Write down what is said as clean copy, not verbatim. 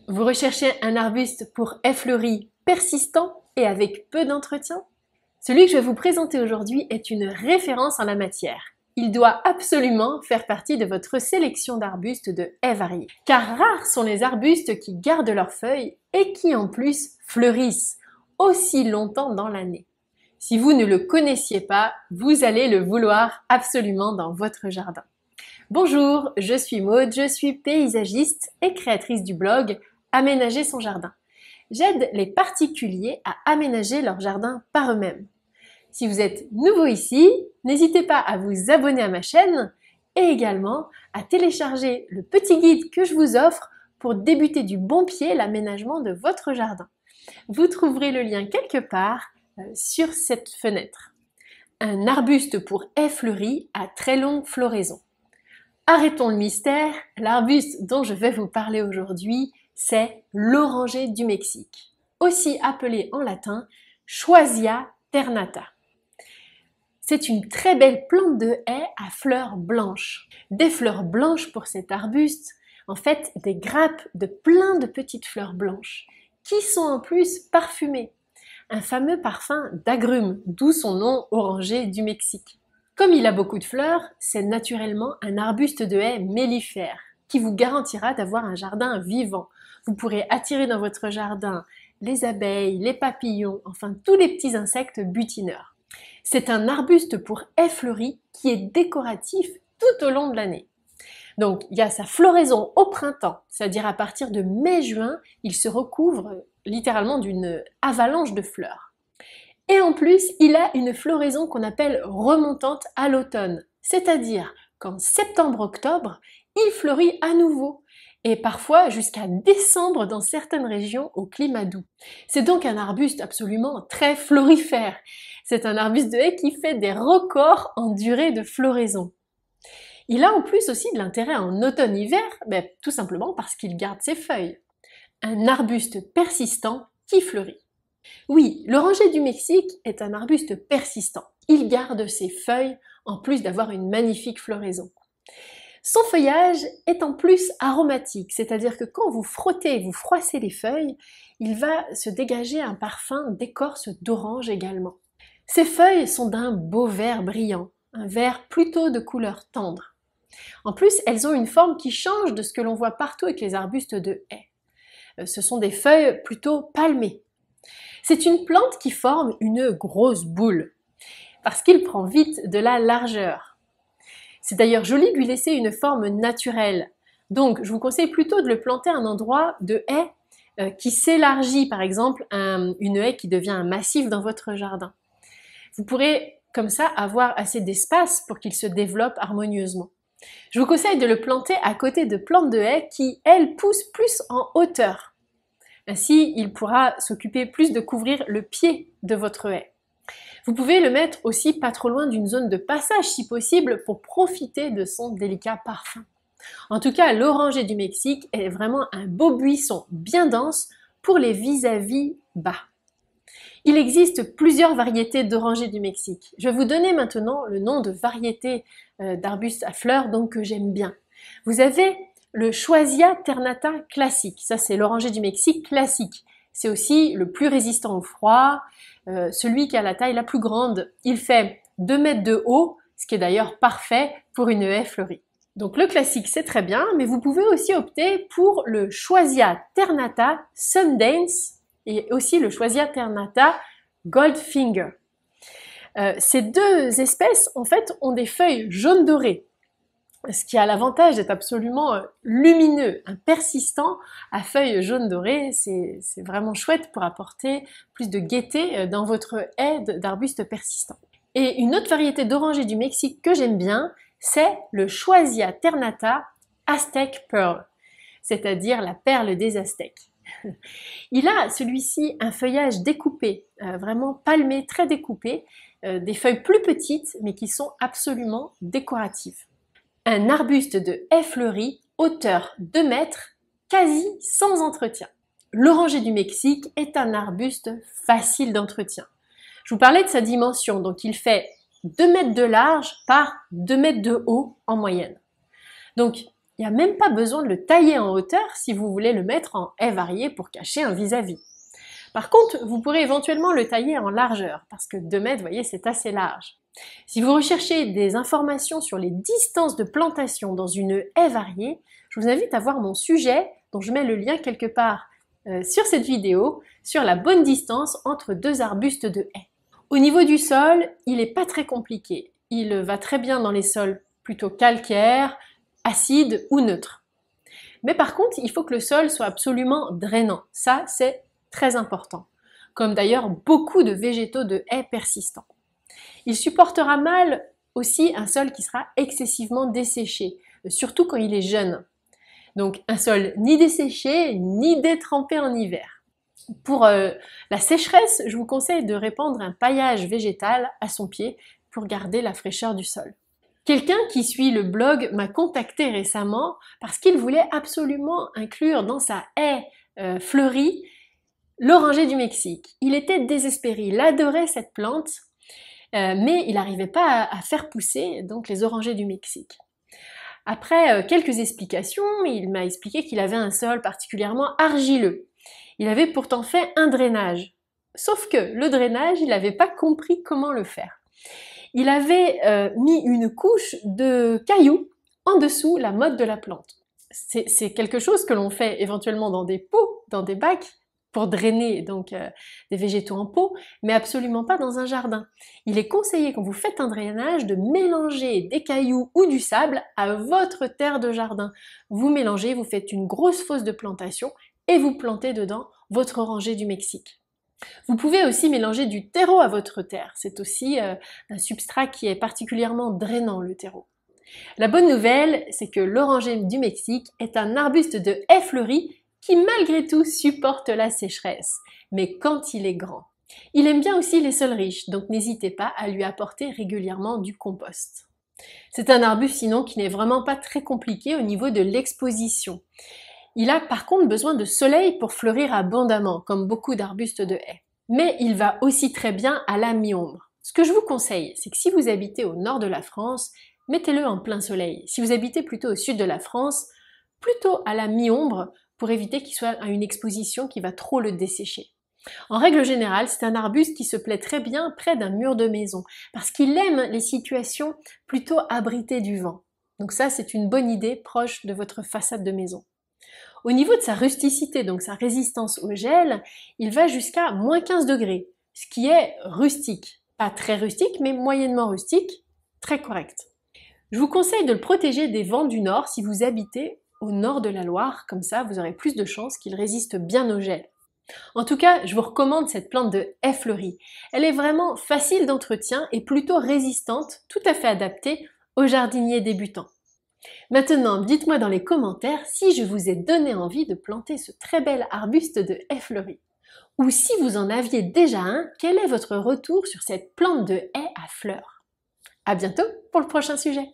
Vous recherchez un arbuste pour ais fleuris persistant et avec peu d'entretien? Celui que je vais vous présenter aujourd'hui est une référence en la matière. Il doit absolument faire partie de votre sélection d'arbustes de haies variées. Car rares sont les arbustes qui gardent leurs feuilles et qui en plus fleurissent aussi longtemps dans l'année. Si vous ne le connaissiez pas, vous allez le vouloir absolument dans votre jardin. Bonjour, je suis Maude, je suis paysagiste et créatrice du blog Aménager son jardin. J'aide les particuliers à aménager leur jardin par eux-mêmes. Si vous êtes nouveau ici, n'hésitez pas à vous abonner à ma chaîne et également à télécharger le petit guide que je vous offre pour débuter du bon pied l'aménagement de votre jardin. Vous trouverez le lien quelque part sur cette fenêtre. Un arbuste pour haies fleuries à très longue floraison. Arrêtons le mystère, l'arbuste dont je vais vous parler aujourd'hui, c'est l'oranger du Mexique, aussi appelé en latin Schwazia ternata. C'est une très belle plante de haie à fleurs blanches. Des fleurs blanches pour cet arbuste, en fait des grappes de plein de petites fleurs blanches, qui sont en plus parfumées. Un fameux parfum d'agrumes, d'où son nom oranger du Mexique. Comme il a beaucoup de fleurs, c'est naturellement un arbuste de haie mellifère qui vous garantira d'avoir un jardin vivant. Vous pourrez attirer dans votre jardin les abeilles, les papillons, enfin tous les petits insectes butineurs. C'est un arbuste pour haies fleuries qui est décoratif tout au long de l'année. Donc il y a sa floraison au printemps, c'est-à-dire à partir de mai-juin, il se recouvre littéralement d'une avalanche de fleurs. Et en plus, il a une floraison qu'on appelle remontante à l'automne, c'est-à-dire qu'en septembre-octobre, il fleurit à nouveau, et parfois jusqu'à décembre dans certaines régions au climat doux. C'est donc un arbuste absolument très florifère. C'est un arbuste de haie qui fait des records en durée de floraison. Il a en plus aussi de l'intérêt en automne-hiver, tout simplement parce qu'il garde ses feuilles. Un arbuste persistant qui fleurit. Oui, l'oranger du Mexique est un arbuste persistant. Il garde ses feuilles en plus d'avoir une magnifique floraison. Son feuillage est en plus aromatique, c'est-à-dire que quand vous frottez et vous froissez les feuilles, il va se dégager un parfum d'écorce d'orange également. Ses feuilles sont d'un beau vert brillant, un vert plutôt de couleur tendre. En plus, elles ont une forme qui change de ce que l'on voit partout avec les arbustes de haies. Ce sont des feuilles plutôt palmées. C'est une plante qui forme une grosse boule, parce qu'il prend vite de la largeur. C'est d'ailleurs joli de lui laisser une forme naturelle. Donc, je vous conseille plutôt de le planter à un endroit de haie qui s'élargit, par exemple une haie qui devient un massif dans votre jardin. Vous pourrez comme ça avoir assez d'espace pour qu'il se développe harmonieusement. Je vous conseille de le planter à côté de plantes de haies qui, elles, poussent plus en hauteur. Ainsi, il pourra s'occuper plus de couvrir le pied de votre haie. Vous pouvez le mettre aussi pas trop loin d'une zone de passage si possible pour profiter de son délicat parfum. En tout cas, l'oranger du Mexique est vraiment un beau buisson bien dense pour les vis-à-vis bas. Il existe plusieurs variétés d'oranger du Mexique. Je vais vous donner maintenant le nom de variétés d'arbustes à fleurs donc que j'aime bien. Vous avez le Schwazia ternata classique, ça c'est l'oranger du Mexique classique. C'est aussi le plus résistant au froid, celui qui a la taille la plus grande. Il fait 2 mètres de haut, ce qui est d'ailleurs parfait pour une haie fleurie. Donc le classique c'est très bien, mais vous pouvez aussi opter pour le Schwazia ternata Sundance et aussi le Schwazia ternata Goldfinger. Ces deux espèces en fait ont des feuilles jaune doré, ce qui a l'avantage d'être absolument lumineux, un persistant à feuilles jaune dorées, c'est vraiment chouette pour apporter plus de gaieté dans votre haie d'arbustes persistants. Et une autre variété d'oranger du Mexique que j'aime bien, c'est le Schwazia ternata Aztec Pearl, c'est-à-dire la perle des Aztèques. Il a celui-ci un feuillage découpé, vraiment palmé, très découpé, des feuilles plus petites mais qui sont absolument décoratives. Un arbuste de haies fleuries, hauteur 2 mètres, quasi sans entretien. L'oranger du Mexique est un arbuste facile d'entretien. Je vous parlais de sa dimension, donc il fait 2 mètres de large par 2 mètres de haut en moyenne. Donc Il n'y a même pas besoin de le tailler en hauteur si vous voulez le mettre en haies variées pour cacher un vis-à-vis. Par contre, vous pourrez éventuellement le tailler en largeur, parce que 2 mètres, vous voyez, c'est assez large. Si vous recherchez des informations sur les distances de plantation dans une haie variée, je vous invite à voir mon sujet, dont je mets le lien quelque part sur cette vidéo, sur la bonne distance entre 2 arbustes de haie. Au niveau du sol, il n'est pas très compliqué. Il va très bien dans les sols plutôt calcaires, acides ou neutres. Mais par contre, il faut que le sol soit absolument drainant. Ça, c'est très important. Comme d'ailleurs beaucoup de végétaux de haies persistants. Il supportera mal aussi un sol qui sera excessivement desséché, surtout quand il est jeune. Donc un sol ni desséché, ni détrempé en hiver. Pour la sécheresse, je vous conseille de répandre un paillage végétal à son pied pour garder la fraîcheur du sol. Quelqu'un qui suit le blog m'a contacté récemment parce qu'il voulait absolument inclure dans sa haie fleurie l'oranger du Mexique. Il était désespéré, il adorait cette plante, mais il n'arrivait pas à faire pousser donc les orangers du Mexique. Après quelques explications, il m'a expliqué qu'il avait un sol particulièrement argileux. Il avait pourtant fait un drainage. Sauf que le drainage, il n'avait pas compris comment le faire. Il avait mis une couche de cailloux en dessous la motte de la plante. C'est quelque chose que l'on fait éventuellement dans des pots, dans des bacs, pour drainer donc des végétaux en pot, mais absolument pas dans un jardin. Il est conseillé quand vous faites un drainage de mélanger des cailloux ou du sable à votre terre de jardin. Vous mélangez, vous faites une grosse fosse de plantation et vous plantez dedans votre oranger du Mexique. Vous pouvez aussi mélanger du terreau à votre terre. C'est aussi un substrat qui est particulièrement drainant, le terreau. La bonne nouvelle, c'est que l'oranger du Mexique est un arbuste de haies fleuries qui malgré tout supporte la sécheresse, mais quand il est grand. Il aime bien aussi les sols riches, donc n'hésitez pas à lui apporter régulièrement du compost. C'est un arbuste sinon qui n'est vraiment pas très compliqué au niveau de l'exposition. Il a par contre besoin de soleil pour fleurir abondamment, comme beaucoup d'arbustes de haies. Mais il va aussi très bien à la mi-ombre. Ce que je vous conseille, c'est que si vous habitez au nord de la France, mettez-le en plein soleil. Si vous habitez plutôt au sud de la France, plutôt à la mi-ombre pour éviter qu'il soit à une exposition qui va trop le dessécher. En règle générale, c'est un arbuste qui se plaît très bien près d'un mur de maison parce qu'il aime les situations plutôt abritées du vent. Donc ça, c'est une bonne idée proche de votre façade de maison. Au niveau de sa rusticité, donc sa résistance au gel, il va jusqu'à moins 15 degrés, ce qui est rustique. Pas très rustique, mais moyennement rustique, très correct. Je vous conseille de le protéger des vents du nord si vous habitez au nord de la Loire, comme ça vous aurez plus de chances qu'il résiste bien au gel. En tout cas, je vous recommande cette plante de haies fleuries. Elle est vraiment facile d'entretien et plutôt résistante, tout à fait adaptée aux jardiniers débutants. Maintenant, dites-moi dans les commentaires si je vous ai donné envie de planter ce très bel arbuste de haies fleuries. Ou si vous en aviez déjà un, quel est votre retour sur cette plante de haies à fleurs? À bientôt pour le prochain sujet.